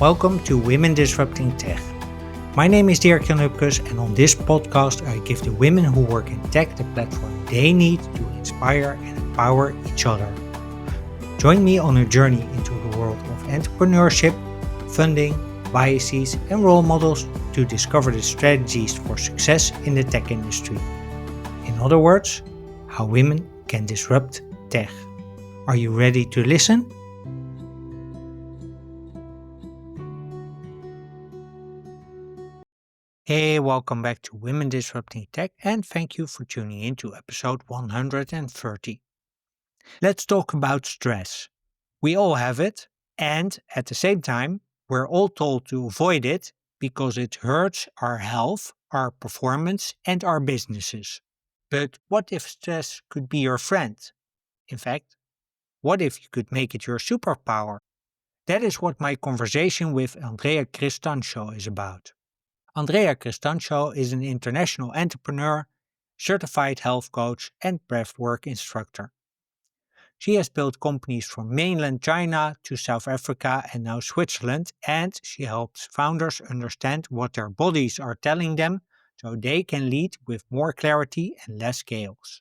Welcome to Women Disrupting Tech. My name is Dirkjan Hupkes, and on this podcast, I give the women who work in tech the platform they need to inspire and empower each other. Join me on a journey into the world of entrepreneurship, funding, biases, and role models to discover the strategies for success in the tech industry. In other words, how women can disrupt tech. Are you ready to listen? Hey, welcome back to Women Disrupting Tech, and thank you for tuning in to episode 130. Let's talk about stress. We all have it, and at the same time, we're all told to avoid it because it hurts our health, our performance, and our businesses. But what if stress could be your friend? In fact, what if you could make it your superpower? That is what my conversation with Andrea Cristancho is about. Andrea Cristancho is an international entrepreneur, certified health coach, and breathwork instructor. She has built companies from mainland China to South Africa and now Switzerland, and she helps founders understand what their bodies are telling them so they can lead with more clarity and less chaos.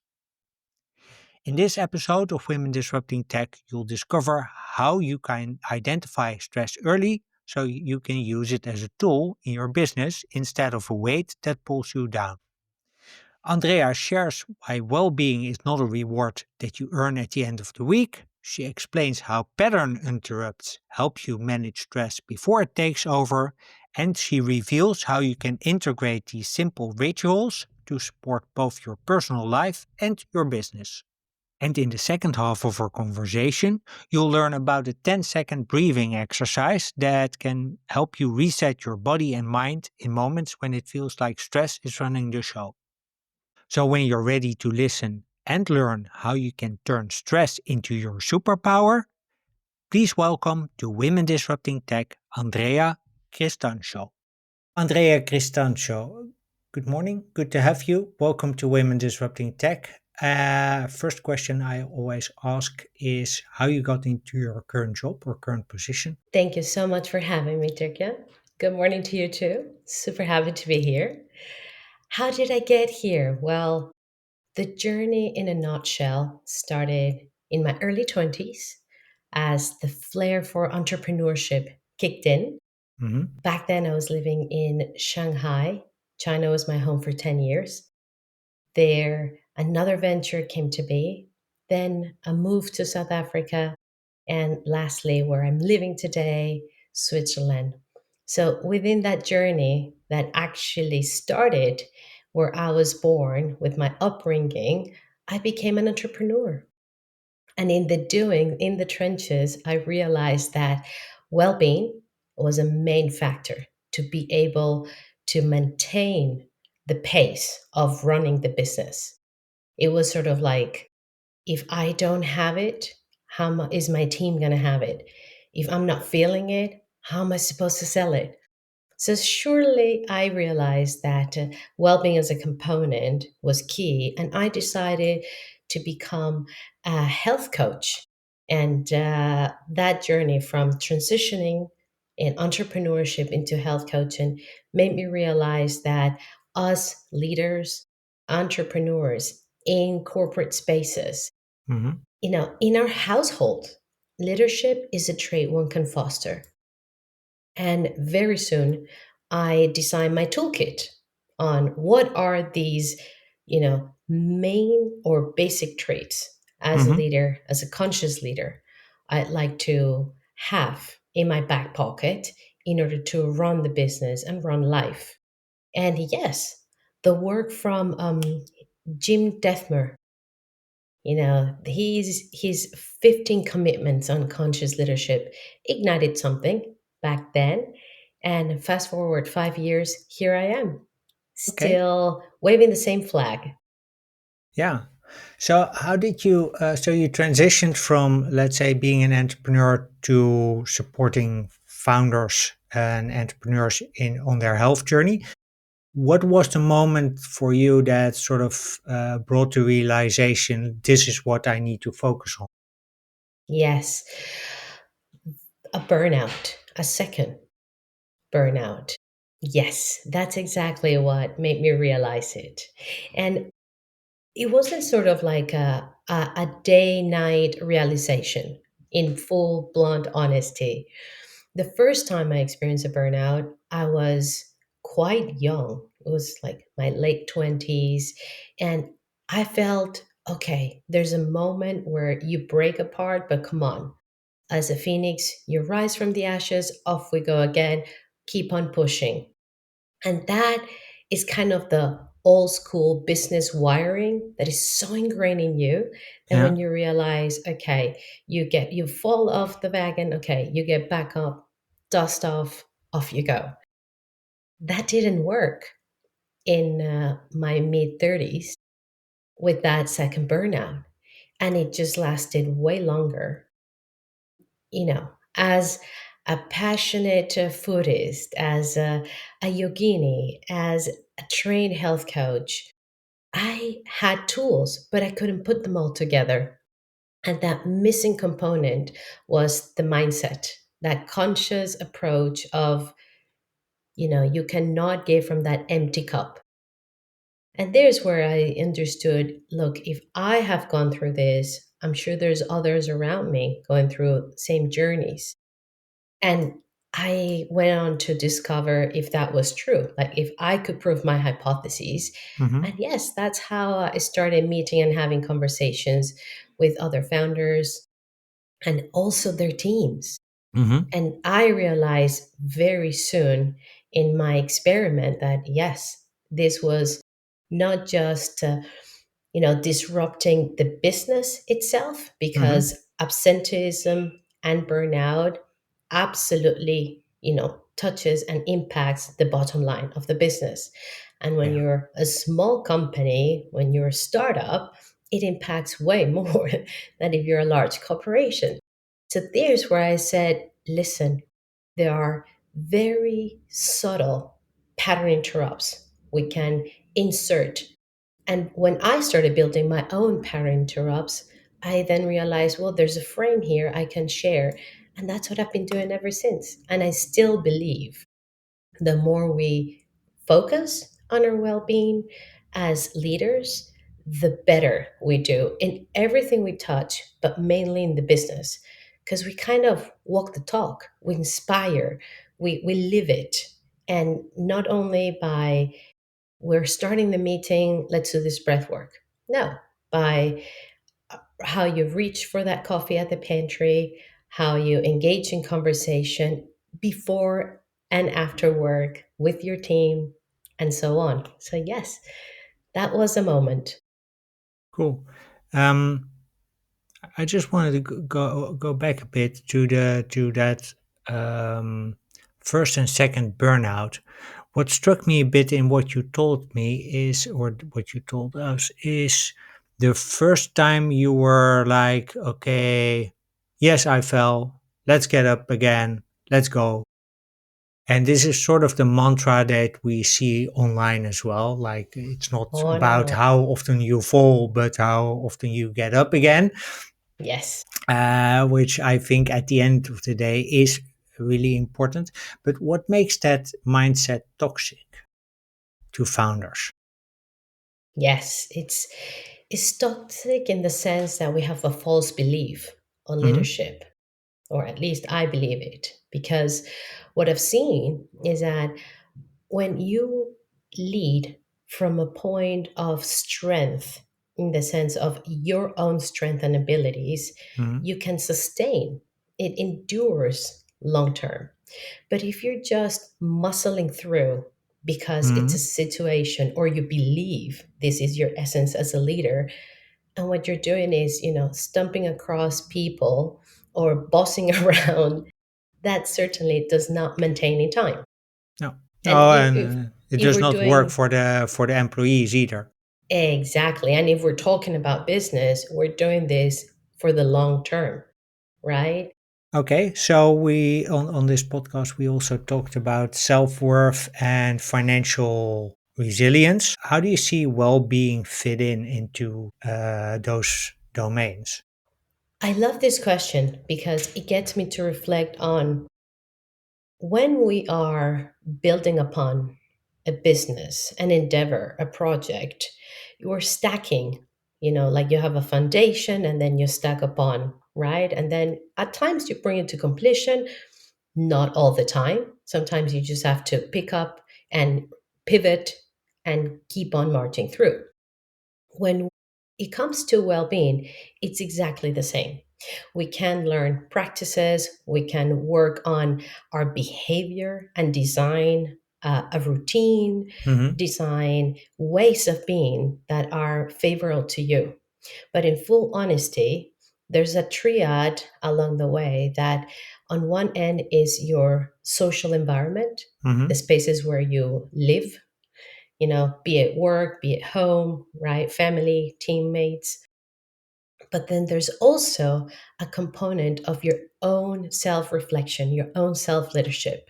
In this episode of Women Disrupting Tech, you'll discover how you can identify stress early so you can use it as a tool in your business instead of a weight that pulls you down. Andrea shares why well-being is not a reward that you earn at the end of the week. She explains how pattern interrupts help you manage stress before it takes over, and she reveals how you can integrate these simple rituals to support both your personal life and your business. And in the second half of our conversation, you'll learn about a 10-second breathing exercise that can help you reset your body and mind in moments when it feels like stress is running the show. So, when you're ready to listen and learn how you can turn stress into your superpower, please welcome to Women Disrupting Tech, Andrea Cristancho. Andrea Cristancho, good morning. Good to have you. Welcome to Women Disrupting Tech. First question I always ask is how you got into your current job or current position. Thank you so much for having me, Dirkjan. Good morning to you too. Super happy to be here. How did I get here? Well, the journey in a nutshell started in my early 20s as the flair for entrepreneurship kicked in. Hmm. Back then, I was living in Shanghai. China was my home for 10 years. There, another venture came to be. Then a move to South Africa. And lastly, where I'm living today, Switzerland. So within that journey that actually started where I was born with my upbringing, I became an entrepreneur. And in the doing, in the trenches, I realized that well being was a main factor to be able to maintain the pace of running the business. It was sort of like, if I don't have it, is my team going to have it? If I'm not feeling it, how am I supposed to sell it? So, surely I realized that well being as a component was key. And I decided to become a health coach. And that journey from transitioning in entrepreneurship into health coaching made me realize that us leaders, entrepreneurs in corporate spaces, Hmm. in our household, leadership is a trait one can foster. And very soon, I designed my toolkit on what are these, main or basic traits as a Hmm. leader, as a conscious leader, I'd like to have in my back pocket in order to run the business and run life. And yes, the work from Jim Dethmer, his 15 commitments on conscious leadership ignited something back then. And fast forward 5 years, here I am, Okay. still waving the same flag. Yeah. So how did you, so you transitioned from, let's say, being an entrepreneur to supporting founders and entrepreneurs in on their health journey. What was the moment for you that sort of brought the realization, this is what I need to focus on? Yes, a burnout, a second. Burnout. Yes, that's exactly what made me realize it. And it wasn't sort of like a day night realization in full blunt honesty. The first time I experienced a burnout, I was quite young. It was like my late 20s. And I felt, okay, there's a moment where you break apart, but come on. As a phoenix, you rise from the ashes, off we go again, keep on pushing. And that is kind of the old school business wiring that is so ingrained in you that Yeah. when you realize, okay, you fall off the wagon, okay, you get back up, dust off you go. That didn't work in my mid 30s with that second burnout. And it just lasted way longer. As a passionate foodist, as a yogini, as a trained health coach, I had tools, but I couldn't put them all together. And that missing component was the mindset, that conscious approach of, you cannot give from that empty cup. And there's where I understood, look, if I have gone through this, I'm sure there's others around me going through same journeys. And I went on to discover if that was true, like if I could prove my hypotheses. Mm-hmm. And yes, that's how I started meeting and having conversations with other founders and also their teams. Mm-hmm. And I realized very soon in my experiment that yes, this was not just disrupting the business itself, Mm-hmm. because absenteeism and burnout absolutely, touches and impacts the bottom line of the business. And when Yeah. you're a small company, when you're a startup, it impacts way more than if you're a large corporation. So there's where I said, listen, there are very subtle pattern interrupts we can insert. And when I started building my own pattern interrupts, I then realized, well, there's a frame here I can share. And that's what I've been doing ever since. And I still believe the more we focus on our well being as leaders, the better we do in everything we touch, but mainly in the business. Because we kind of walk the talk, we inspire, we live it. And not only by we're starting the meeting, let's do this breath work. No, by how you reach for that coffee at the pantry, how you engage in conversation before and after work with your team, and so on. So, yes, that was a moment. Cool. Um, I just wanted to go back a bit to that first and second burnout. What struck me a bit in what you told me is, or what you told us, is the first time you were like, okay, yes, I fell. Let's get up again. Let's go. And this is sort of the mantra that we see online as well. Like, it's not Oh, about no. how often you fall, but how often you get up again, Yes. which I think at the end of the day is really important. But what makes that mindset toxic to founders? Yes. It's toxic in the sense that we have a false belief on Hmm. leadership, or at least I believe it. Because what I've seen is that when you lead from a point of strength, in the sense of your own strength and abilities, Hmm. you can sustain, it endures long term. But if you're just muscling through because it's a Hmm. situation or you believe this is your essence as a leader, and what you're doing is, stumping across people or bossing around, that certainly does not maintain in time. No, And no, and it if does we're not work doing for the employees either. exactly, and if we're talking about business, we're doing this for the long term, right? Okay, so we on this podcast we also talked about self-worth and financial resilience. How do you see well-being fit into those domains? I love this question because it gets me to reflect on when we are building upon a business, an endeavor, a project, you're stacking, like you have a foundation and then you stack upon, right? And then at times you bring it to completion, not all the time. Sometimes you just have to pick up and pivot and keep on marching through. When it comes to well being, it's exactly the same. We can learn practices, we can work on our behavior and design a routine, Hmm. design ways of being that are favorable to you. But in full honesty, there's a triad along the way that on one end is your social environment, the Hmm. spaces where you live, be it work, be it home, right? Family, teammates. But then there's also a component of your own self reflection, your own self leadership.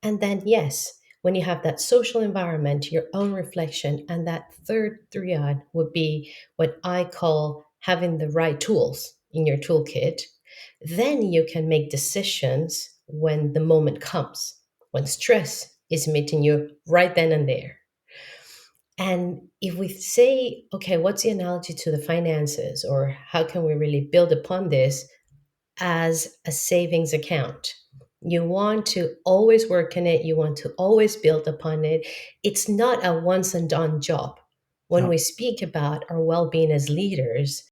And then, yes, when you have that social environment, your own reflection, and that third triad would be what I call having the right tools in your toolkit, then you can make decisions when the moment comes, when stress is meeting you right then and there. And if we say, okay, what's the analogy to the finances, or how can we really build upon this as a savings account? You want to always work in it, you want to always build upon it. It's not a once and done job. When Yeah. we speak about our well being as leaders,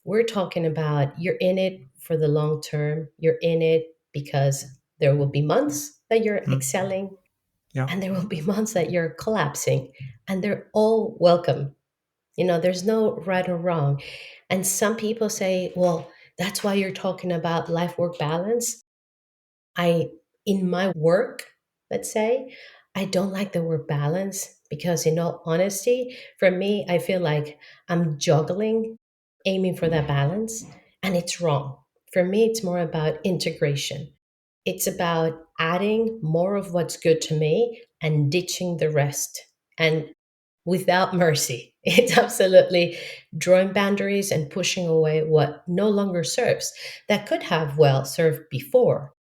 we're talking about you're in it for the long term, you're in it because there will be months that you're Mm. excelling, Yeah. and there will be months that you're collapsing, and they're all welcome. There's no right or wrong. And some people say, well, that's why you're talking about life work balance. I, in my work, let's say, I don't like the word balance because, in all honesty, for me, I feel like I'm juggling, aiming for that balance, and it's wrong. For me, it's more about integration. It's about adding more of what's good to me and ditching the rest. And without mercy, it's absolutely drawing boundaries and pushing away what no longer serves, that could have well served before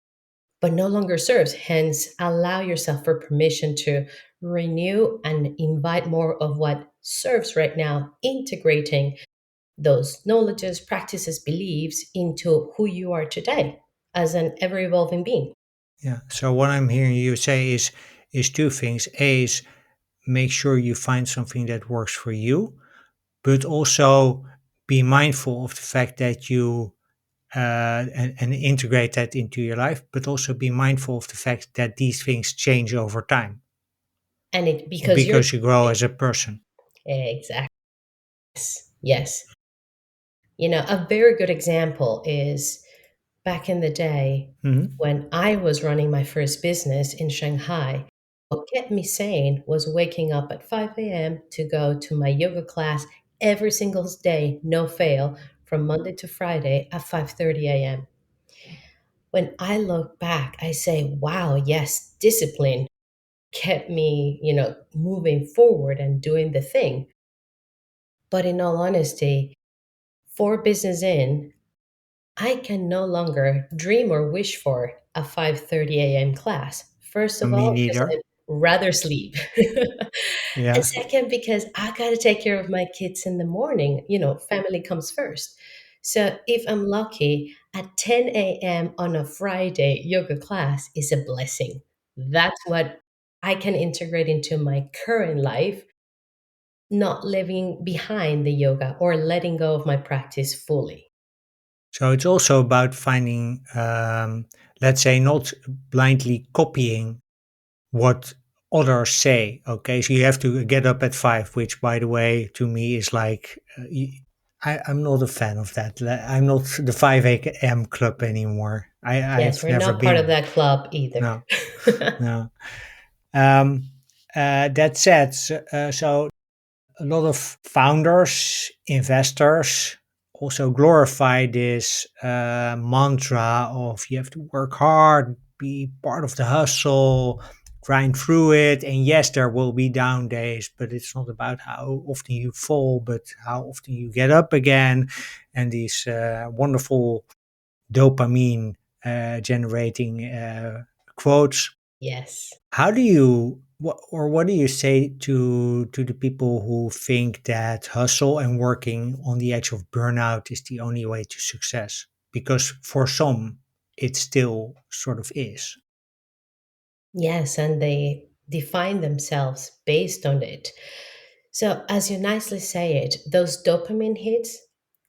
but no longer serves. Hence, allow yourself for permission to renew and invite more of what serves right now, integrating those knowledges, practices, beliefs into who you are today as an ever evolving being. Yeah. So what I'm hearing you say is two things. A is make sure you find something that works for you, but also be mindful of the fact that you and integrate that into your life, but also be mindful of the fact that these things change over time And it because you're because you grow as a person. exactly. Yes. A very good example is back in the day Hmm. when I was running my first business in Shanghai. What kept me sane was waking up at 5 a.m. to go to my yoga class every single day, no fail, from Monday to Friday at 5:30 a.m. When I look back, I say, wow, yes, discipline kept me, moving forward and doing the thing. But in all honesty, for business in, I can no longer dream or wish for a 5:30 a.m. class. First of Me all, because neither. I'd rather sleep. And Yeah. second, because I gotta take care of my kids in the morning. Family comes first. So if I'm lucky, at 10 a.m. on a Friday, yoga class is a blessing. That's what I can integrate into my current life, not living behind the yoga or letting go of my practice fully. So it's also about finding, let's say, not blindly copying what others say. Okay, so you have to get up at 5, which, by the way, to me is like I'm not a fan of that. I'm not the 5 a.m. club anymore. Yes, I've we're never not part of been. that club either. No, no. Um, that said, so a lot of founders, investors also glorify this mantra of you have to work hard, be part of the hustle, grind through it. And yes, there will be down days, but it's not about how often you fall, but how often you get up again. And these wonderful dopamine generating quotes. Yes. How do you what do you say to the people who think that hustle and working on the edge of burnout is the only way to success? Because for some, it still sort of is. Yes, and they define themselves based on it. So, as you nicely say it, those dopamine hits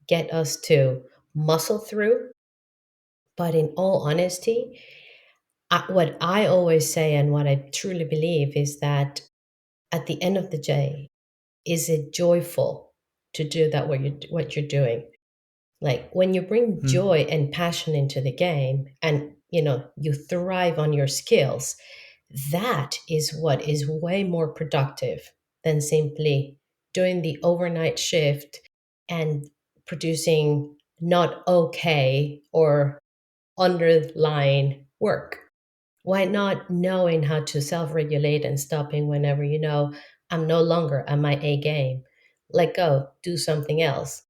get us to muscle through. But in all honesty, what I always say and what I truly believe is that at the end of the day, is it joyful to do that what you're doing? Like when you bring Mm, joy and passion into the game and you thrive on your skills, that is what is way more productive than simply doing the overnight shift and producing not okay or underlying work. Why not knowing how to self regulate and stopping whenever you know I'm no longer at my A game? Let go, do something else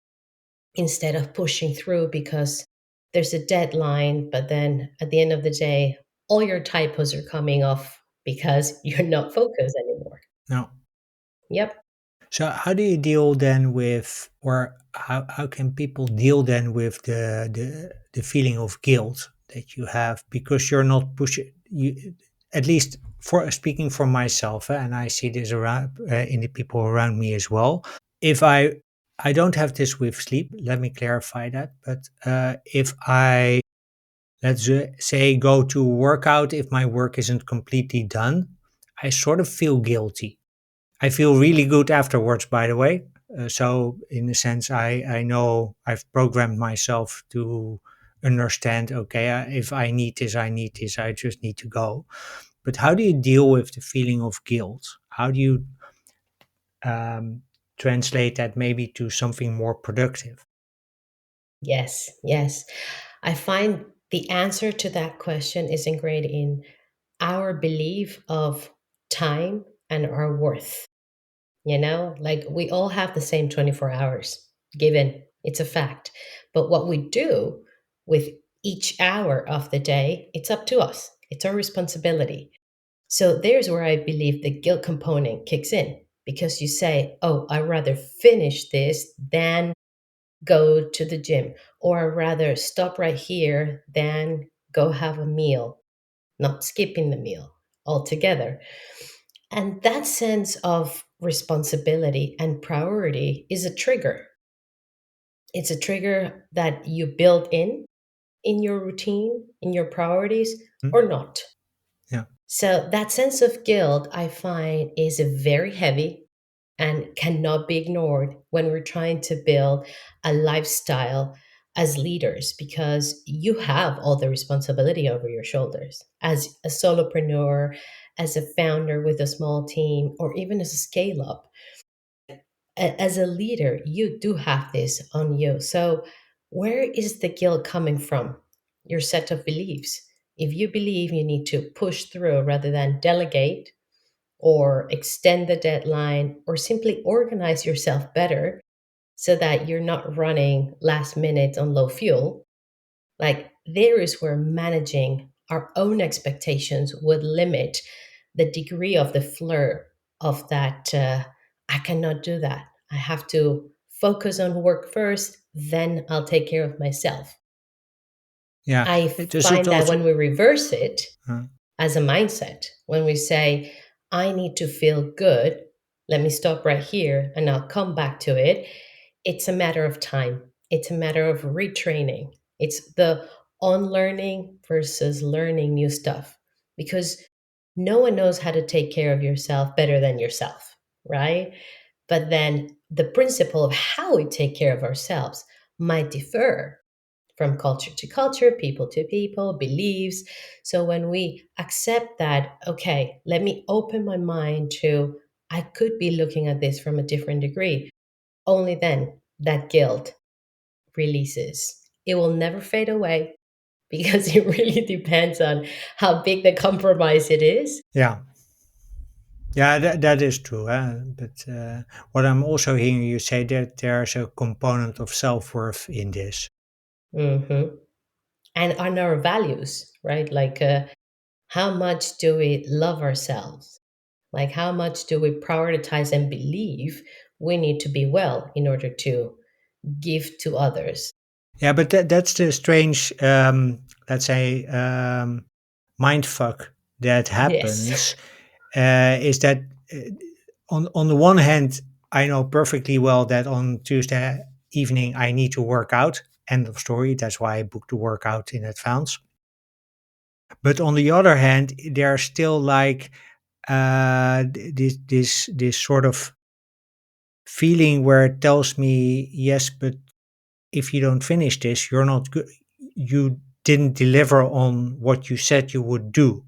instead of pushing through because there's a deadline, but then at the end of the day, all your typos are coming off because you're not focused anymore. no. Yep. So how do you deal then with, or how can people deal then with the feeling of guilt that you have because you're not pushing you, at least for speaking for myself, and I see this around in the people around me as well. If I don't have this with sleep, let me clarify that. But if I, let's say, go to workout, if my work isn't completely done, I sort of feel guilty. I feel really good afterwards, by the way. So, in a sense, I know I've programmed myself to understand, okay, if I need this, I need this, I just need to go. But how do you deal with the feeling of guilt? How do you um, translate that maybe to something more productive? Yes, yes. I find the answer to that question is ingrained in our belief of time and our worth. Like we all have the same 24 hours given, it's a fact. But what we do with each hour of the day, it's up to us, it's our responsibility. So there's where I believe the guilt component kicks in because you say, oh, I'd rather finish this than go to the gym, or I'd rather stop right here than go have a meal, not skipping the meal altogether. And that sense of responsibility and priority is a trigger. It's a trigger that you build in your routine, in your priorities, Hmm? or not. Yeah. So that sense of guilt I find is very heavy and cannot be ignored when we're trying to build a lifestyle as leaders because you have all the responsibility over your shoulders as a solopreneur, as a founder with a small team, or even as a scale up. As a leader, you do have this on you. So, where is the guilt coming from? Your set of beliefs. If you believe you need to push through rather than delegate or extend the deadline or simply organize yourself better so that you're not running last minute on low fuel, like there is where managing our own expectations would limit the degree of the flirt of that. I cannot do that. I have to focus on work first, then I'll take care of myself. Yeah. I Does it find that also? when we reverse it, Uh, as a mindset. When we say, I need to feel good, let me stop right here and I'll come back to it. It's a matter of time, it's a matter of retraining. It's the unlearning versus learning new stuff because no one knows how to take care of yourself better than yourself, right? But then the principle of how we take care of ourselves might differ from culture to culture, people to people, beliefs. So when we accept that, okay, let me open my mind to, I could be looking at this from a different degree, only then that guilt releases. It will never fade away because it really depends on how big the compromise it is. yeah. Yeah, that is true. But what I'm also hearing you say that there's a component of self-worth in this. Hmm. And on our values, right? Like How much do we love ourselves? Like, how much do we prioritize and believe we need to be well in order to give to others? Yeah, but that's the strange, let's say, mind fuck that Yes. happens. Is that uh, on the one hand, I know perfectly well that on Tuesday evening I need to work out. End of story. That's why I booked the workout in advance. But on the other hand, there's still like this sort of feeling where it tells me, yes, but if you don't finish this, you're not good. You didn't deliver on what you said you would do.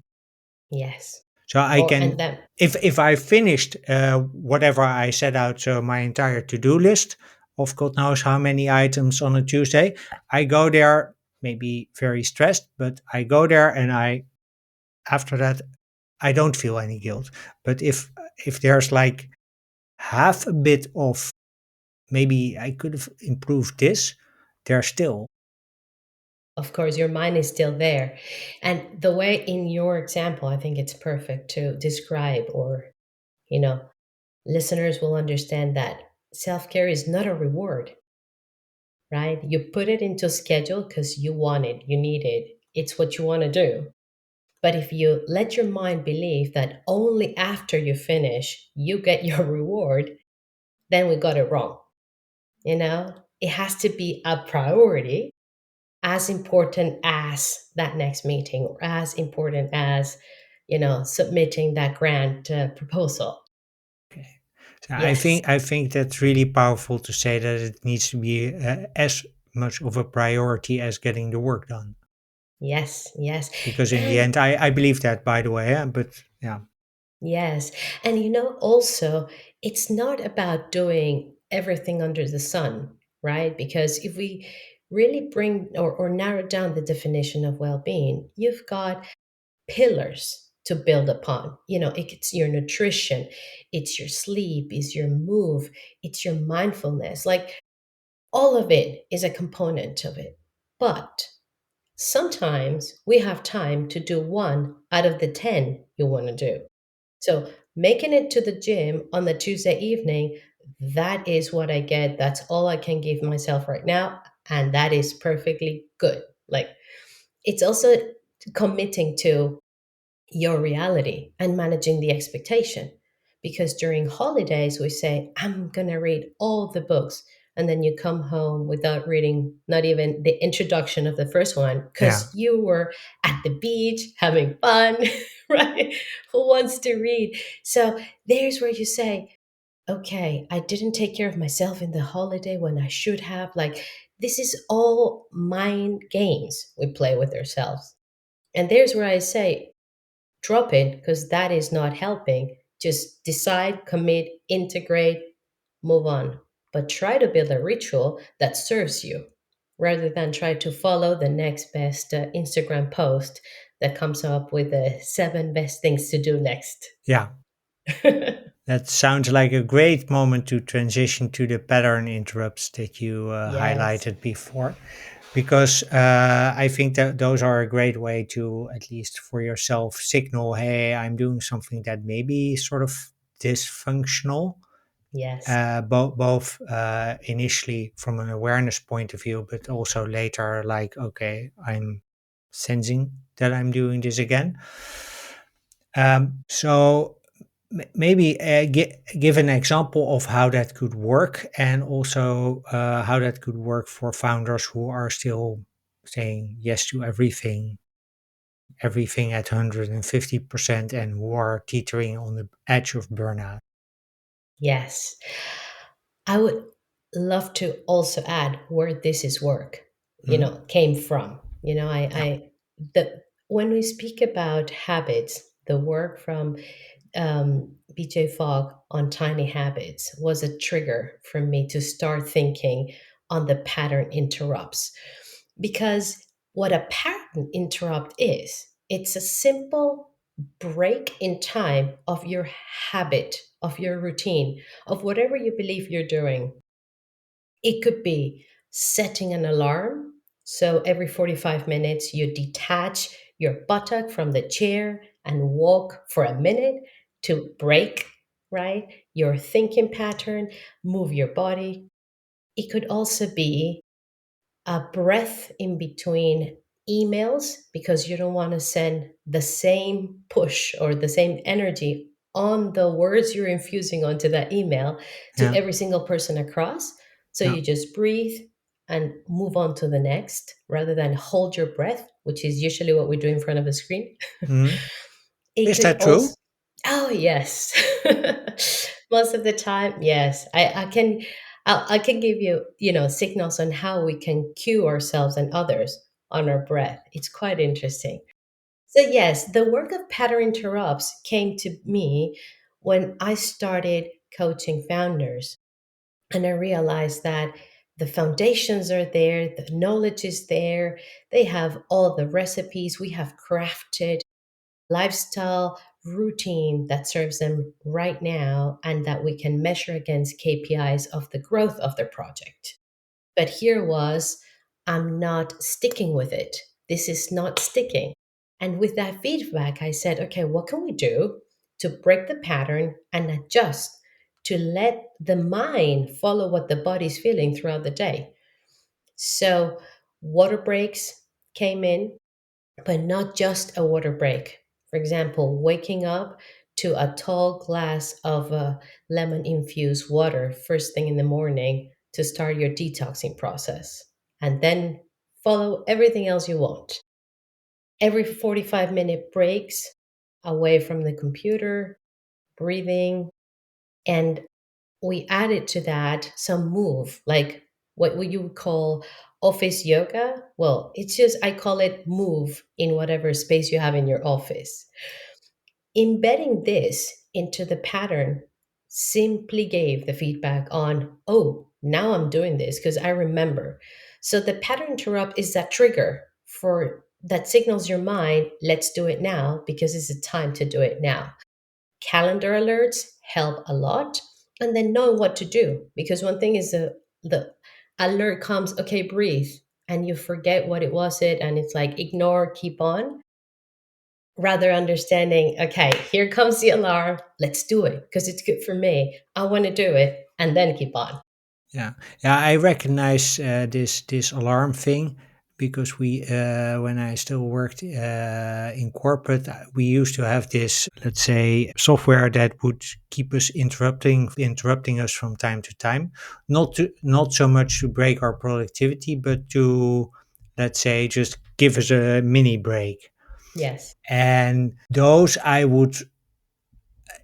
Yes. So I Or and can, then if I finished whatever I set out, so my entire to do list of God knows how many items on a Tuesday, I go there maybe very stressed, but I go there and I after that I don't feel any guilt. But if there's like half a bit of maybe I could have improved this, there's still of course your mind is still there. And the way in your example, I think it's perfect to describe, or, you know, listeners will understand that self-care is not a reward, right? You put it into schedule because you want it, you need it, it's what you want to do. But if you let your mind believe that only after you finish you get your reward, then we got it wrong. You know, it has to be a priority, as important as that next meeting, or as important as, submitting that grant proposal. okay. So Yes, I think that's really powerful to say that it needs to be as much of a priority as getting the work done. yes, yes. Because in the And end, I believe that, by the way. But yeah, yes. And also, it's not about doing everything under the sun, right? Because if we really bring or narrow down the definition of well being, you've got pillars to build upon. It's your nutrition, it's your sleep, it's your move, it's your mindfulness. Like, all of it is a component of it. But sometimes we have time to do one out of the 10 you want to do. So making it to the gym on the Tuesday evening, that is what I get. That's all I can give myself right now. And that is perfectly good. Like, it's also committing to your reality and managing the expectation. Because during holidays, we say, I'm going to read all the books. And then you come home without reading not even the introduction of the first one yeah, because you were at the beach having fun, right? Who wants to read? So there's where you say, okay, I didn't take care of myself in the holiday when I should have. Like, this is all mind games we play with ourselves. And there's where I say, drop it because that is not helping. Just decide, commit, integrate, move on. But try to build a ritual that serves you rather than try to follow the next best Instagram post that comes up with the seven best things to do next. yeah. That sounds like a great moment to transition to the pattern interrupts that you Yes, highlighted before, because I think that those are a great way to, at least for yourself, signal, hey, I'm doing something that may be sort of dysfunctional, yes, both initially from an awareness point of view, but also later, like, okay, I'm sensing that I'm doing this again. So maybe give an example of how that could work, and also how that could work for founders who are still saying yes to everything at 150%, and who are teetering on the edge of burnout. yes. I would love to also add where this is work, Mhm. came from. Yeah, When we speak about habits, the work from BJ Fogg on tiny habits was a trigger for me to start thinking on the pattern interrupts. Because what a pattern interrupt is, it's a simple break in time of your habit, of your routine, of whatever you believe you're doing. It could be setting an alarm So every 45 minutes, you detach your buttock from the chair and walk for a minute to break, right? Your thinking pattern, move your body. It could also be a breath in between emails because you don't want to send the same push or the same energy on the words you're infusing onto that email to Yeah. every single person across. So Yeah. you just breathe and move on to the next rather than hold your breath, which is usually what we do in front of a screen. Mhm. It Is could that also, true? oh, yes. Most of the time, yes. I can give you, signals on how we can cue ourselves and others on our breath. It's quite interesting. So yes, the work of pattern interrupts came to me when I started coaching founders, and I realized that the foundations are there, the knowledge is there, they have all the recipes we have crafted lifestyle routine that serves them right now and that we can measure against KPIs of the growth of their project. But here was, I'm not sticking with it. This is not sticking. And with that feedback, I said, okay, what can we do to break the pattern and adjust to let the mind follow what the body's feeling throughout the day? So, water breaks came in, but not just a water break. For example, waking up to a tall glass of lemon infused water first thing in the morning to start your detoxing process, and then follow everything else you want. Every 45-minute breaks away from the computer, breathing, and we added to that some move, like what would you call office yoga? Well, it's just, I call it move in whatever space you have in your office. Embedding this into the pattern simply gave the feedback on, oh, now I'm doing this because I remember. So the pattern interrupt is that trigger for that signals your mind, let's do it now because it's a time to do it now. Calendar alerts help a lot, and then knowing what to do, because one thing is the alert comes, okay, breathe, and you forget what it was it and it's like ignore, keep on, rather understanding, okay, here comes the alarm, let's do it because it's good for me, I want to do it, and then keep on. Yeah, yeah, I recognize this alarm thing because we when I still worked in corporate, we used to have this, let's say, software that would keep us interrupting us from time to time, not so much to break our productivity, but to, let's say, just give us a mini break. Yes, And those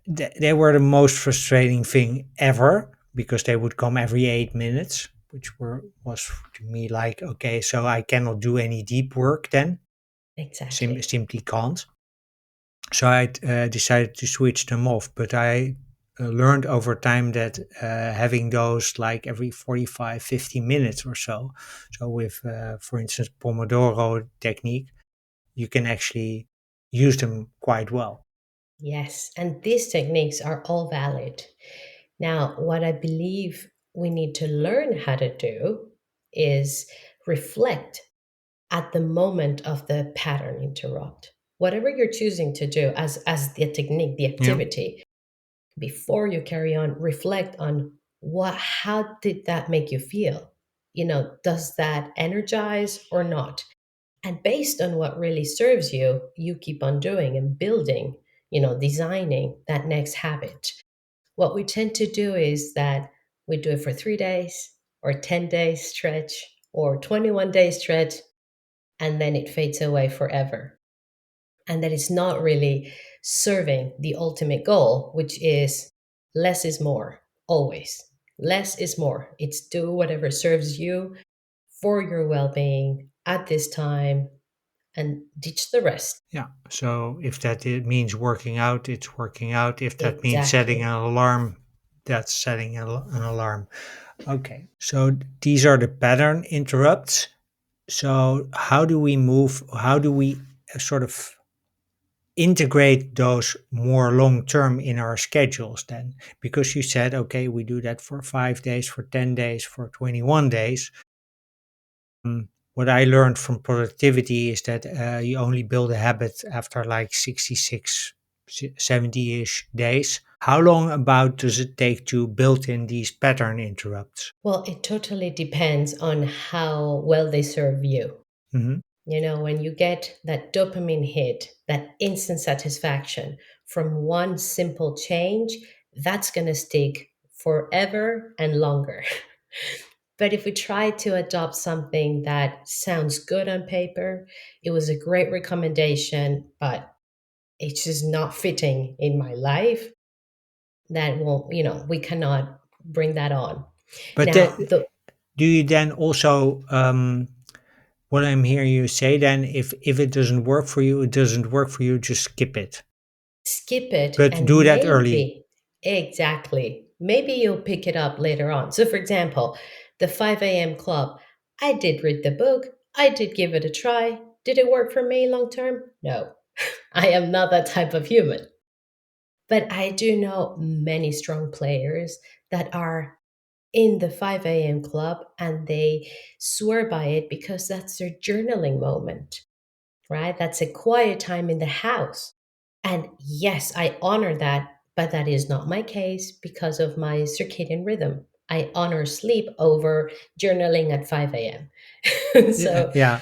they were the most frustrating thing ever because they would come every 8 minutes, which was to me like, okay, so I cannot do any deep work then. exactly. Simply can't. So I decided to switch them off. But I learned over time that having those like every 45, 50 minutes or so, so with, for instance, Pomodoro technique, you can actually use them quite well. Yes, and these techniques are all valid. Now, what I believe we need to learn how to do is reflect at the moment of the pattern interrupt. Whatever you're choosing to do as the technique, the Yeah. activity, before you carry on, reflect on what how did that make you feel? Does that energize or not? And based on what really serves you, you keep on doing and building, designing that next habit. What we tend to do is that we do it for 3 days or 10 days stretch or 21 days stretch, and then it fades away forever. And that is not really serving the ultimate goal, which is less is more, always. Less is more. It's do whatever serves you for your well being at this time and ditch the rest. Yeah. So if that it means working out, it's working out. If that means setting an Exactly. alarm, that's setting an alarm. Okay. So these are the pattern interrupts. So how do we sort of integrate those more long term in our schedules then? Because you said, okay, we do that for 5 days, for 10 days, for 21 days. what I learned from productivity is that you only build a habit after like 66, 70-ish days. How long about does it take to build in these pattern interrupts? Well, it totally depends on how well they serve you. Hmm. You know, when you get that dopamine hit, that instant satisfaction from one simple change, that's going to stick forever and longer. But if we try to adopt something that sounds good on paper, it was a great recommendation, but it's just not fitting in my life, that won't, we cannot bring that on. But Now, the do you then also, what I'm hearing you say then, if it doesn't work for you, it doesn't work for you, just skip it. skip it But do and that early. maybe, exactly, maybe you'll pick it up later on. So, for example, the 5 a.m. club, I did read the book, I did give it a try. Did it work for me long term? No, I am not that type of human. But I do know many strong players that are in the 5 a.m. club and they swear by it because that's their journaling moment, right? That's a quiet time in the house. And yes, I honor that, but that is not my case because of my circadian rhythm. I honor sleep over journaling at 5 a.m. Yeah, So yeah.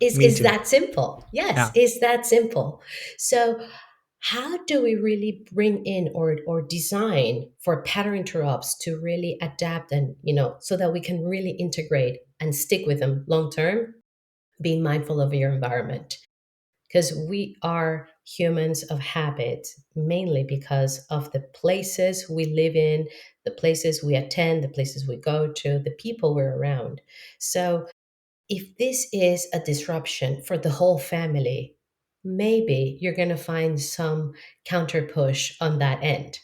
Me it's too. that simple. Yes, Yeah, it's that simple. So how do we really bring in or design for pattern interrupts to really adapt and, so that we can really integrate and stick with them long term? Being mindful of your environment, because we are humans of habit, mainly because of the places we live in, the places we attend, the places we go to, the people we're around. So if this is a disruption for the whole family, maybe you're going to find some counter push on that end.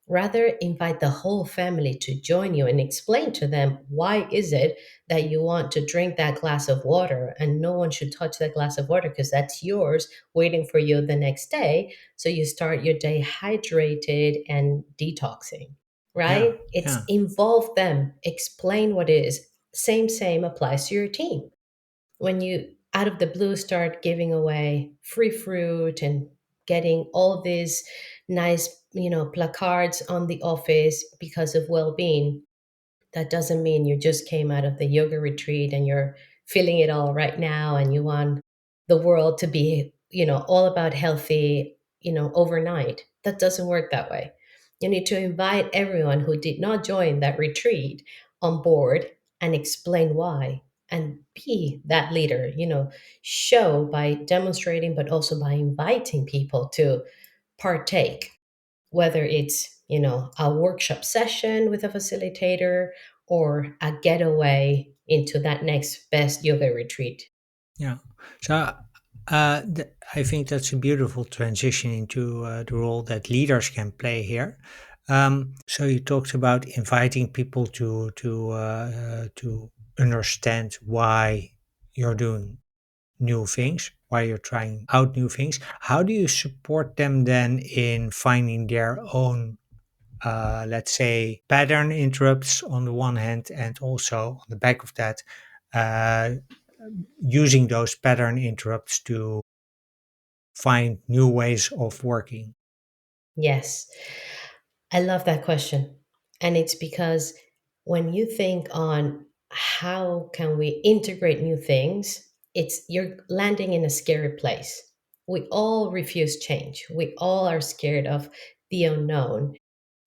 Rather, invite the whole family to join you and explain to them why is it that you want to drink that glass of water and no one should touch that glass of water because that's yours waiting for you the next day. So you start your day hydrated and detoxing, yeah, right? It's yeah, involve them, explain what it is. Same applies to your team. When you out of the blue start giving away free fruit and getting all these nice, placards on the office because of well-being, that doesn't mean you just came out of the yoga retreat and you're feeling it all right now and you want the world to be, all about healthy, overnight. That doesn't work that way. You need to invite everyone who did not join that retreat on board and explain why and be that leader, show by demonstrating, but also by inviting people to partake, whether it's, a workshop session with a facilitator or a getaway into that next best yoga retreat. yeah. So I think that's a beautiful transition into the role that leaders can play here. So you talked about inviting people to understand why you're doing new things, why you're trying out new things. How do you support them then in finding their own, let's say, pattern interrupts on the one hand, and also on the back of that, uh, using those pattern interrupts to find new ways of working? Yes, I love that question. And it's because when you think on how can we integrate new things, it's you're landing in a scary place. We all refuse change. We all are scared of the unknown.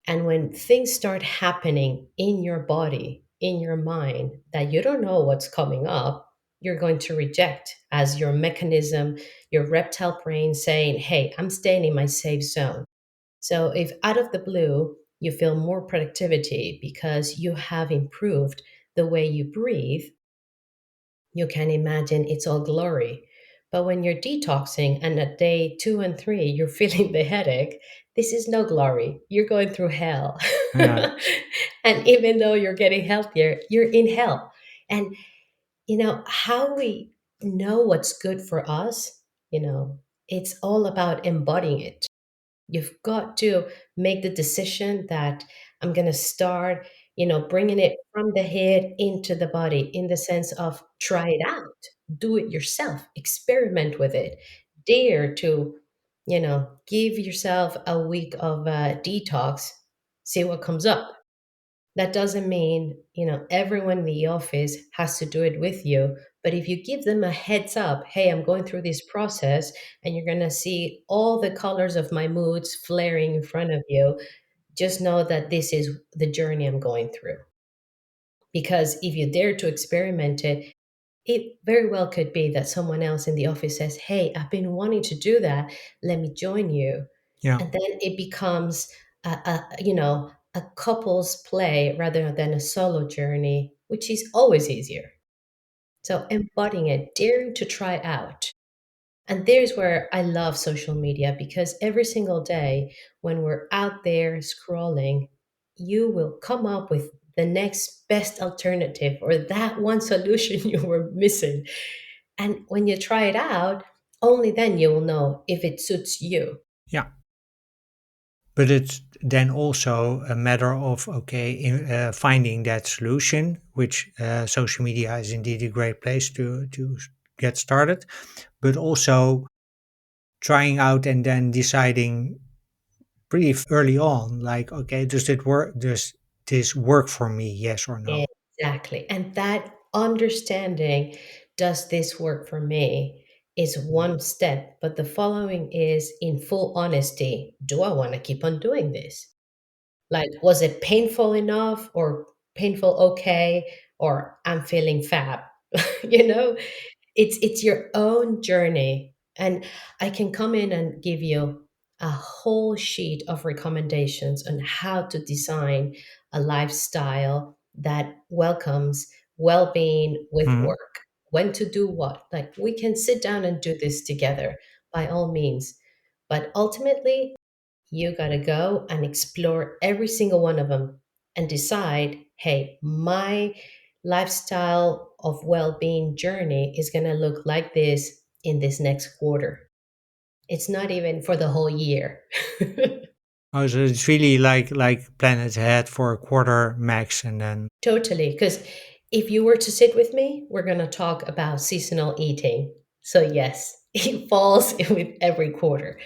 And when things start happening in your body, in your mind, that you don't know what's coming up, you're going to reject as your mechanism, your reptile brain saying, hey, I'm staying in my safe zone. So if out of the blue, you feel more productivity because you have improved the way you breathe, you can imagine it's all glory. But when you're detoxing and at day 2 and 3, you're feeling the headache, this is no glory. You're going through hell. Yeah, And even though you're getting healthier, you're in hell. And, how we know what's good for us, it's all about embodying it. You've got to make the decision that I'm going to start, bringing it from the head into the body in the sense of try it out. do it yourself, experiment with it, dare to, give yourself a week of detox, see what comes up. That doesn't mean, everyone in the office has to do it with you. But if you give them a heads up, hey, I'm going through this process and you're going to see all the colors of my moods flaring in front of you, just know that this is the journey I'm going through. Because if you dare to experiment it, it very well could be that someone else in the office says, hey, I've been wanting to do that. Let me join you. Yeah. And then it becomes a couple's play rather than a solo journey, which is always easier. So embodying it, daring to try out. And there's where I love social media, because every single day when we're out there scrolling, you will come up with the next best alternative or that one solution you were missing. And when you try it out, only then you will know if it suits you. Yeah. But it's then also a matter of, okay, finding that solution, which social media is indeed a great place to get started, but also trying out and then deciding pretty early on, like, okay, does it work? Does this work for me? Yes or no? Exactly. And that understanding, does this work for me, is one step. But the following is in full honesty. Do I want to keep on doing this? Like, was it painful enough or painful okay? Or I'm feeling fab. you know, it's your own journey. And I can come in and give you a whole sheet of recommendations on how to design a lifestyle that welcomes well-being with Mhm. work, when to do what. Like, we can sit down and do this together, by all means. But ultimately, you got to go and explore every single one of them and decide, hey, my lifestyle of well-being journey is going to look like this in this next quarter. It's not even for the whole year. Oh, so it's really like plan it ahead for a quarter max, and then Totally. Because if you were to sit with me, we're going to talk about seasonal eating. So, yes, it falls with every quarter.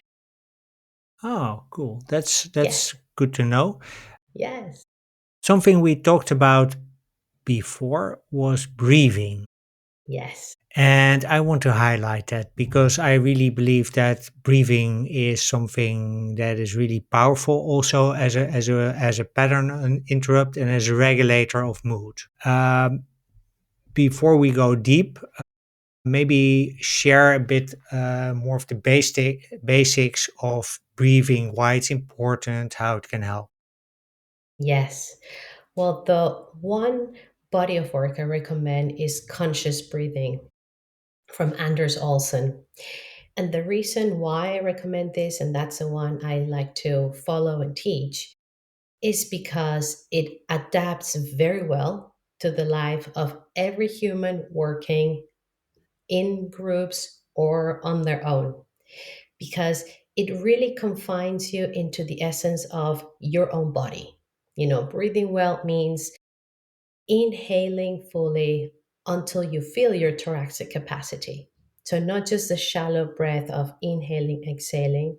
oh, cool. Yes. That's good to know. Yes. Something we talked about before was breathing. Yes. And I want to highlight that because I really believe that breathing is something that is really powerful also as a pattern interrupt and as a regulator of mood. Before we go deep, maybe share a bit more of the basics of breathing, why it's important, how it can help. Yes. Well, the one body of work I recommend is conscious breathing from Anders Olsen. And the reason why I recommend this, and that's the one I like to follow and teach, is because it adapts very well to the life of every human working in groups or on their own, because it really confines you into the essence of your own body. Breathing well means inhaling fully until you feel your thoracic capacity. So, not just the shallow breath of inhaling, exhaling,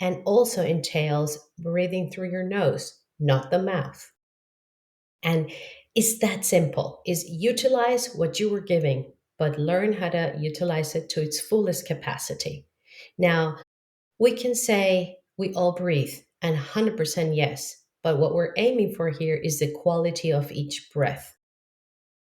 and also entails breathing through your nose, not the mouth. And it's that simple, is utilize what you were giving, but learn how to utilize it to its fullest capacity. Now, we can say we all breathe, and 100% yes, but what we're aiming for here is the quality of each breath,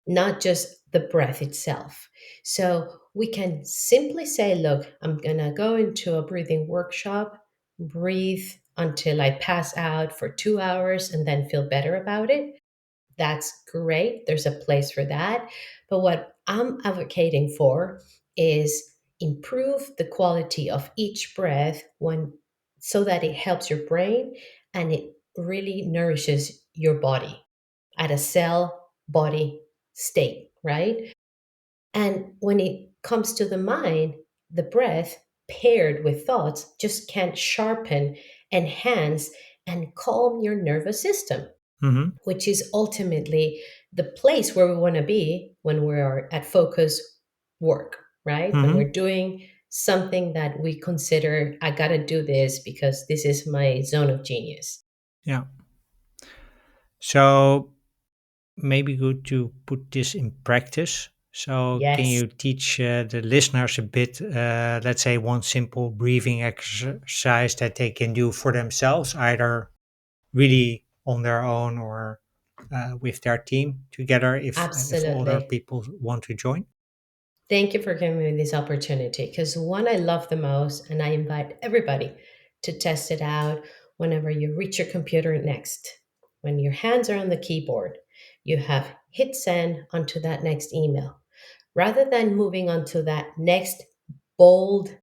not just the breath itself. So we can simply say, look, I'm going to go into a breathing workshop, breathe until I pass out for 2 hours and then feel better about it. That's great. There's a place for that. But what I'm advocating for is improve the quality of each breath when so that it helps your brain and it really nourishes your body at a cell body state, right? And when it comes to the mind, the breath paired with thoughts just can sharpen, enhance, and calm your nervous system, Hmm. which is ultimately the place where we want to be when we are at focus work, right? When Hmm. we're doing something that we consider, I got to do this because this is my zone of genius. Yeah. So maybe good to put this in practice. So can Yes, you teach the listeners a bit, let's say one simple breathing exercise that they can do for themselves, either really on their own or with their team together if other absolutely. people want to join? Thank you for giving me this opportunity because one I love the most, and I invite everybody to test it out whenever you reach your computer next. When your hands are on the keyboard, you have hit send onto that next email. Rather than moving on to that next bold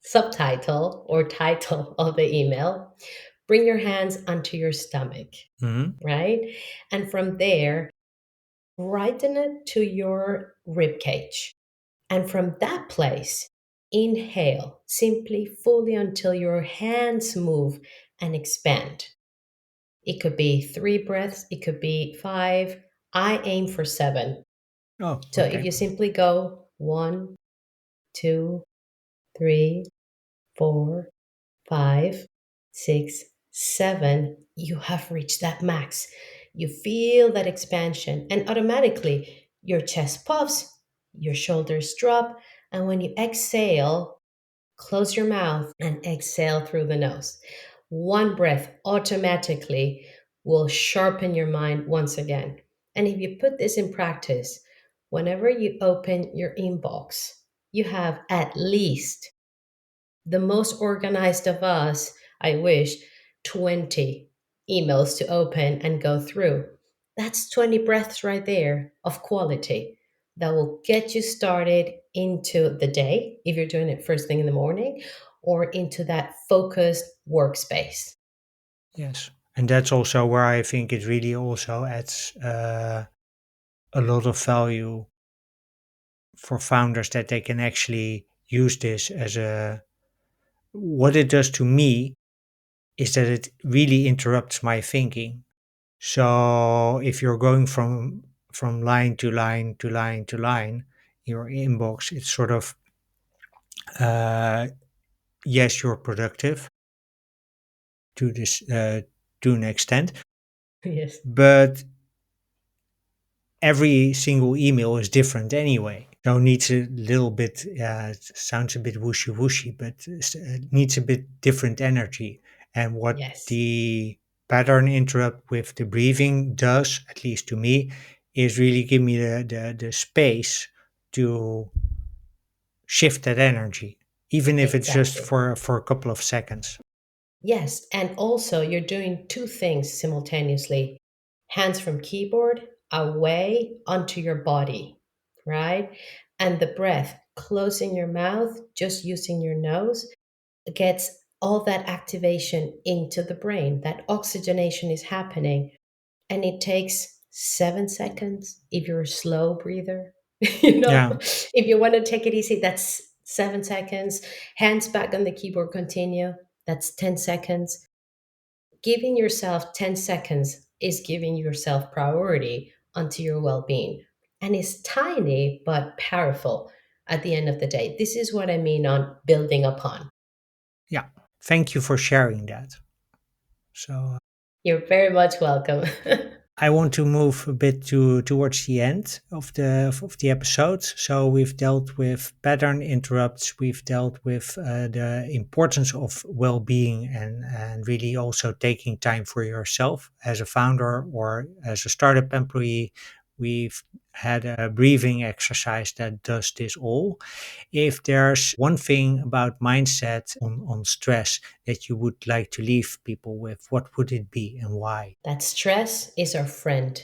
subtitle or title of the email, bring your hands onto your stomach, Hmm. right? And from there, widen it to your rib cage. And from that place, inhale simply fully until your hands move and expand. It could be 3 breaths, it could be five. I aim for seven. Oh, So if okay. you simply go 1, 2, 3, 4, 5, 6, 7, you have reached that max. You feel that expansion, and automatically your chest puffs, your shoulders drop, and when you exhale, close your mouth and exhale through the nose. One breath automatically will sharpen your mind once again. And if you put this in practice, whenever you open your inbox, you have at least, the most organized of us, I wish, 20 emails to open and go through. That's 20 breaths right there of quality that will get you started into the day if you're doing it first thing in the morning or into that focused workspace. Yes. And that's also where I think it really also adds a lot of value for founders, that they can actually use this as a, what it does to me is that it really interrupts my thinking. So if you're going from line to line to line to line, your inbox, it's sort of, uh, yes, you're productive to this to an extent, Yes, but every single email is different anyway. So it needs a little bit, it sounds a bit whooshy whooshy, but it needs a bit different energy. And what yes, the pattern interrupt with the breathing does, at least to me, is really give me the space to shift that energy, even if it's just exactly. for a couple of seconds. Yes, and also you're doing two things simultaneously: hands from keyboard away onto your body, right? And the breath, closing your mouth, just using your nose, gets all that activation into the brain. That oxygenation is happening, and it takes 7 seconds if you're a slow breather. Yeah. If you want to take it easy, that's 7 seconds. Hands back on the keyboard, continue. That's 10 seconds. Giving yourself 10 seconds is giving yourself priority onto your well being. And it's tiny but powerful at the end of the day. This is what I mean on building upon. Yeah. Thank you for sharing that. So You're very much welcome. I want to move a bit towards the end of the episode. So we've dealt with pattern interrupts. We've dealt with the importance of well-being, and really also taking time for yourself as a founder or as a startup employee. We've had a breathing exercise that does this all. If there's one thing about mindset on stress that you would like to leave people with, what would it be and why? That stress is our friend.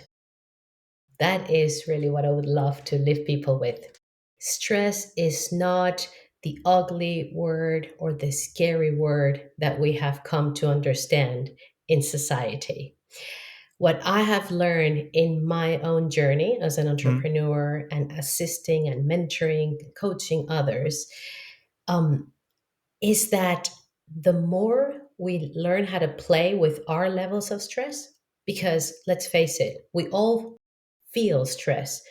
That is really what I would love to leave people with. Stress is not the ugly word or the scary word that we have come to understand in society. What I have learned in my own journey as an Mm, entrepreneur and assisting and mentoring, coaching others, um, is that the more we learn how to play with our levels of stress, because let's face it, we all feel stress,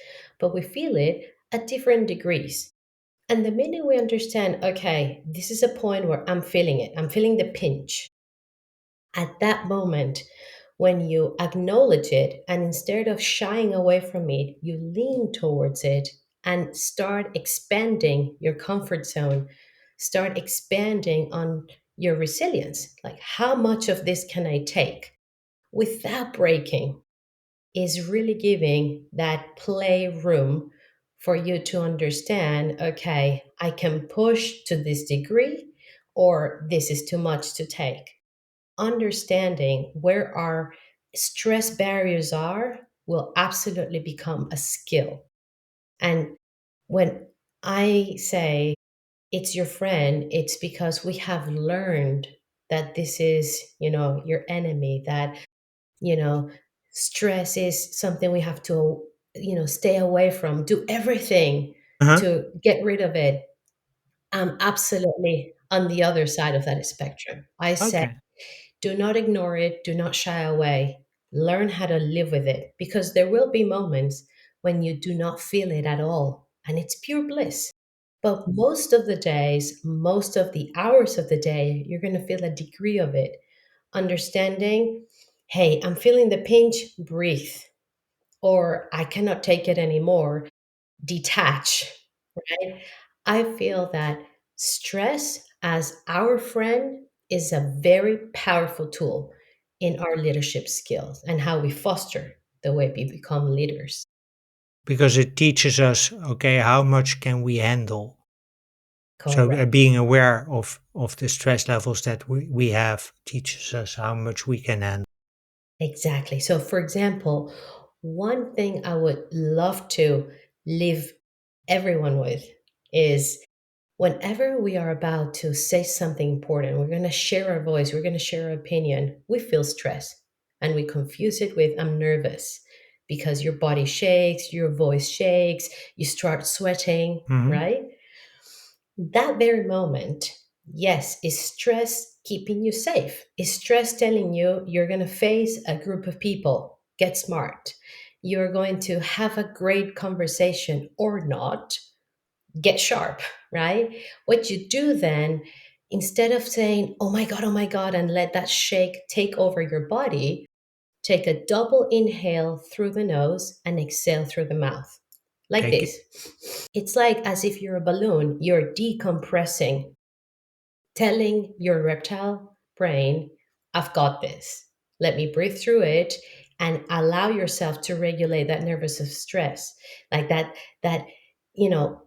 but we feel it at different degrees. And the minute we understand, okay, this is a point where I'm feeling it, I'm feeling the pinch. At that moment, when you acknowledge it and instead of shying away from it, you lean towards it and start expanding your comfort zone, start expanding on your resilience. Like, how much of this can I take without breaking? Is really giving that play room for you to understand, okay, I can push to this degree, or this is too much to take. Understanding where our stress barriers are will absolutely become a skill. And when I say it's your friend, it's because we have learned that this is, your enemy, that, you know, stress is something we have to, stay away from, do everything Uh-huh. to get rid of it. I'm absolutely on the other side of that spectrum. I say, Okay. do not ignore it, do not shy away. Learn how to live with it because there will be moments when you do not feel it at all, and it's pure bliss. But most of the days, most of the hours of the day, you're going to feel a degree of it. Understanding, hey, I'm feeling the pinch, breathe, or I cannot take it anymore, detach, right? I feel that stress as our friend is a very powerful tool in our leadership skills and how we foster the way we become leaders. Because it teaches us, okay, how much can we handle? So Correct. being aware of the stress levels that we have teaches us how much we can handle. Exactly. So, for example, one thing I would love to leave everyone with is whenever we are about to say something important, we're going to share our voice, we're going to share our opinion, we feel stress and we confuse it with I'm nervous because your body shakes, your voice shakes, you start sweating, Hmm. right? That very moment, yes, is stress keeping you safe? Is stress telling you you're going to face a group of people? Get smart. You're going to have a great conversation or not? Get sharp, right? What you do then, instead of saying, oh my God, and let that shake take over your body, take a double inhale through the nose and exhale through the mouth. Like Okay. this. It's like as if you're a balloon, you're decompressing, telling your reptile brain, I've got this. Let me breathe through it and allow yourself to regulate that nervous stress. Like that, you know,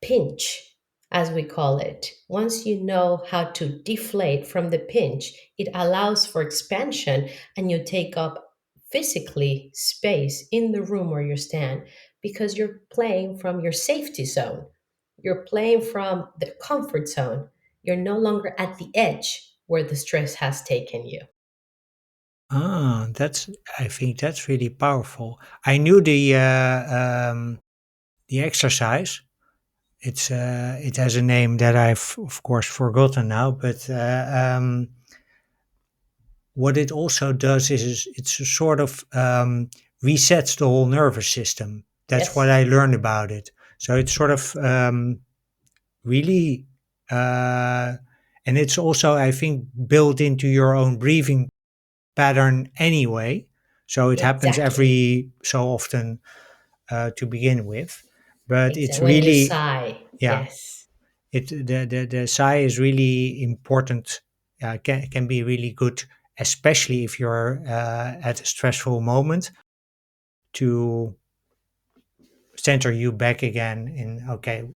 pinch, as we call it. Once you know how to deflate from the pinch, it allows for expansion and you take up physically space in the room where you stand because you're playing from your safety zone. You're playing from the comfort zone. You're no longer at the edge where the stress has taken you. That's. I think that's really powerful. I knew the exercise. It has a name that I've of course forgotten now, but what it also does is it's a sort of resets the whole nervous system. That's what Yes, I learned about it. So it's sort of really, uh, and it's also I think built into your own breathing pattern anyway. So it happens exactly. every so often to begin with, but it's Exactly. When you really, sigh, yeah, yes. the sigh is really important. Can be really good, especially if you're at a stressful moment, to center you back again in okay.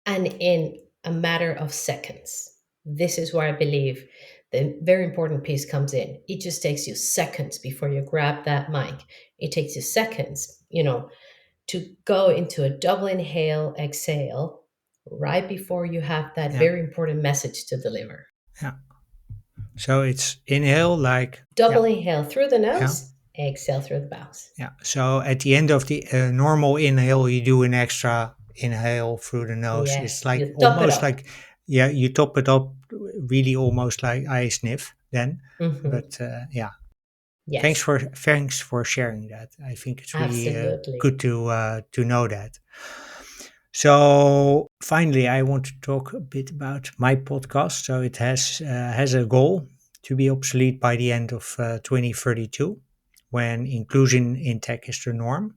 And in a matter of seconds. This is where I believe the very important piece comes in. It just takes you seconds before you grab that mic. It takes you seconds, to go into a double inhale, exhale, right before you have that Yeah, very important message to deliver. yeah. So it's inhale like, yeah, Double inhale through the yeah, nose, exhale through the mouth. yeah. So at the end of the normal inhale, you do an extra inhale through the nose. It's Yes, like you top it almost up. like, yeah, you top it up, really almost like I sniff then. Hmm. But yeah, Yes, thanks for sharing that. I think it's really absolutely. good to know that. So finally, I want to talk a bit about my podcast. So it has a goal to be obsolete by the end of 2032, when inclusion in tech is the norm.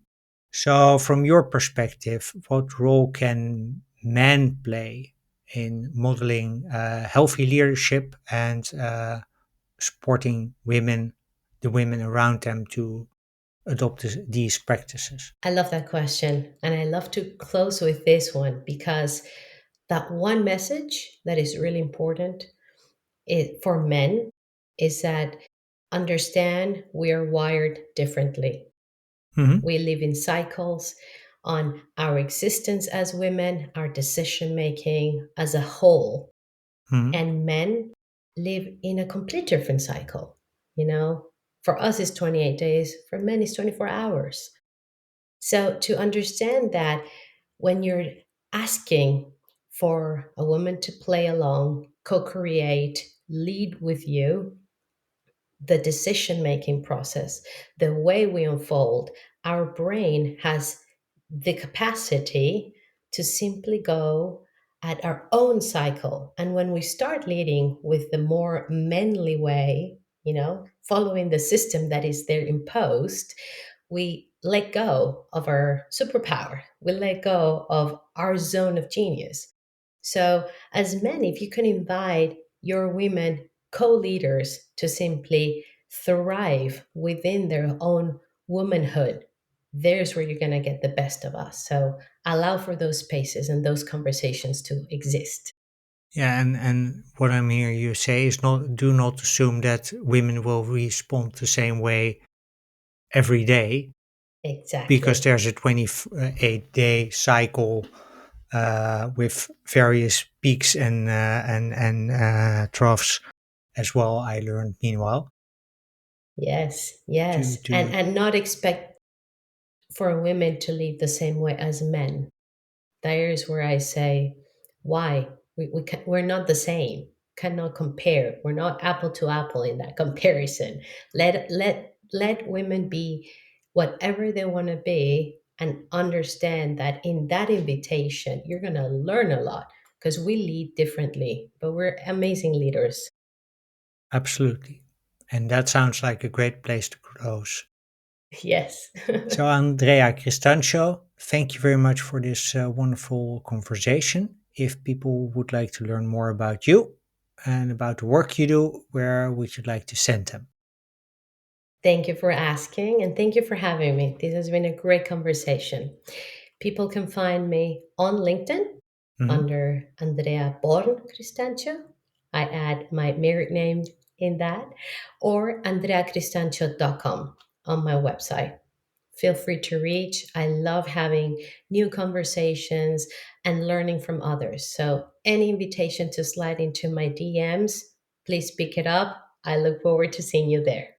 So, from your perspective, what role can men play in modeling healthy leadership and supporting women, the women around them, to adopt these practices? I love that question. And I love to close with this one because that one message that is really important for men is that understand we are wired differently. Hmm. We live in cycles on our existence as women, our decision making as a whole. Hmm. And men live in a complete different cycle. You know, for us, it's 28 days, for men, it's 24 hours. So to understand that when you're asking for a woman to play along, co create, lead with you, the decision making process, the way we unfold, our brain has the capacity to simply go at our own cycle. And when we start leading with the more manly way, following the system that is there imposed, we let go of our superpower. We let go of our zone of genius. So, as men, if you can invite your women co leaders to simply thrive within their own womanhood, there's where you're going to get the best of us. So, allow for those spaces and those conversations to exist. Yeah, and what I'm hearing you say is not do not assume that women will respond the same way every day, because Exactly. there's a 28-day cycle with various peaks and troughs as well. I learned meanwhile Yes, to yes. And to and not expect for women to lead the same way as men. There's where I say, why? We're not the same. Cannot compare. We're not apple to apple in that comparison. Let women be whatever they want to be and understand that in that invitation, you're going to learn a lot because we lead differently, but we're amazing leaders. absolutely. And that sounds like a great place to close. Yes. So, Andrea Cristancho, thank you very much for this wonderful conversation. If people would like to learn more about you and about the work you do, where would you like to send them? Thank you for asking and thank you for having me. This has been a great conversation. People can find me on LinkedIn Hmm. under Andrea Born Cristancho. I add my married name in that, or andreacristancho.com on my website. Feel free to reach. I love having new conversations and learning from others. So, any invitation to slide into my DMs, please pick it up. I look forward to seeing you there.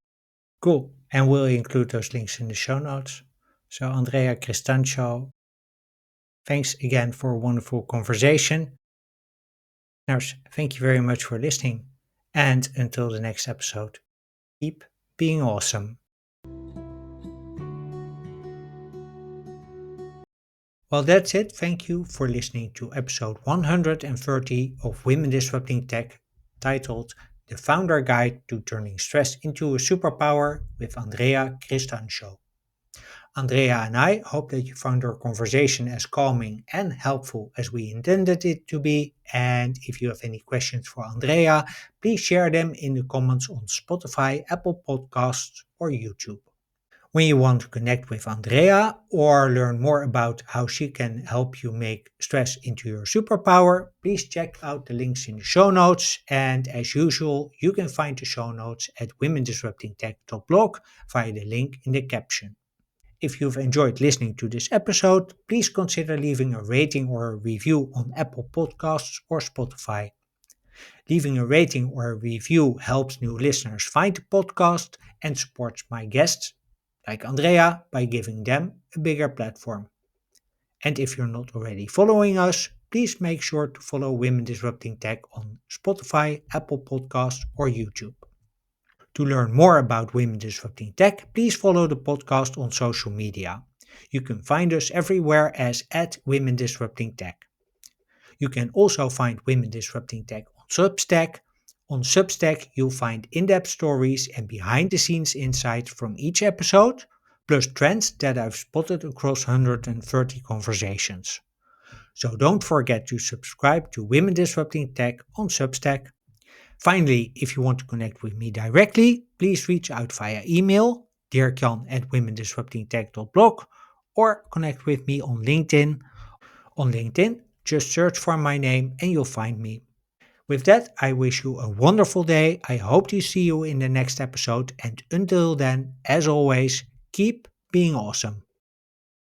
Cool. And we'll include those links in the show notes. So, Andrea Cristancho, thanks again for a wonderful conversation. Nurse, thank you very much for listening. And until the next episode, keep being awesome. Well, that's it. Thank you for listening to episode 130 of Women Disrupting Tech, titled The Founder Guide to Turning Stress into a Superpower with Andrea Cristancho. Andrea and I hope that you found our conversation as calming and helpful as we intended it to be. And if you have any questions for Andrea, please share them in the comments on Spotify, Apple Podcasts, or YouTube. When you want to connect with Andrea or learn more about how she can help you make stress into your superpower, please check out the links in the show notes. And as usual, you can find the show notes at womendisruptingtech.blog via the link in the caption. If you've enjoyed listening to this episode, please consider leaving a rating or a review on Apple Podcasts or Spotify. Leaving a rating or a review helps new listeners find the podcast and supports my guests, like Andrea, by giving them a bigger platform. And if you're not already following us, please make sure to follow Women Disrupting Tech on Spotify, Apple Podcasts, or YouTube. To learn more about Women Disrupting Tech, please follow the podcast on social media. You can find us everywhere as at Women Disrupting Tech. You can also find Women Disrupting Tech on Substack. On Substack, you'll find in-depth stories and behind-the-scenes insights from each episode, plus trends that I've spotted across 130 conversations. So don't forget to subscribe to Women Disrupting Tech on Substack. Finally, if you want to connect with me directly, please reach out via email, dirkjan@womendisruptingtech.blog, or connect with me on LinkedIn. On LinkedIn, just search for my name and you'll find me. With that, I wish you a wonderful day. I hope to see you in the next episode. And until then, as always, keep being awesome.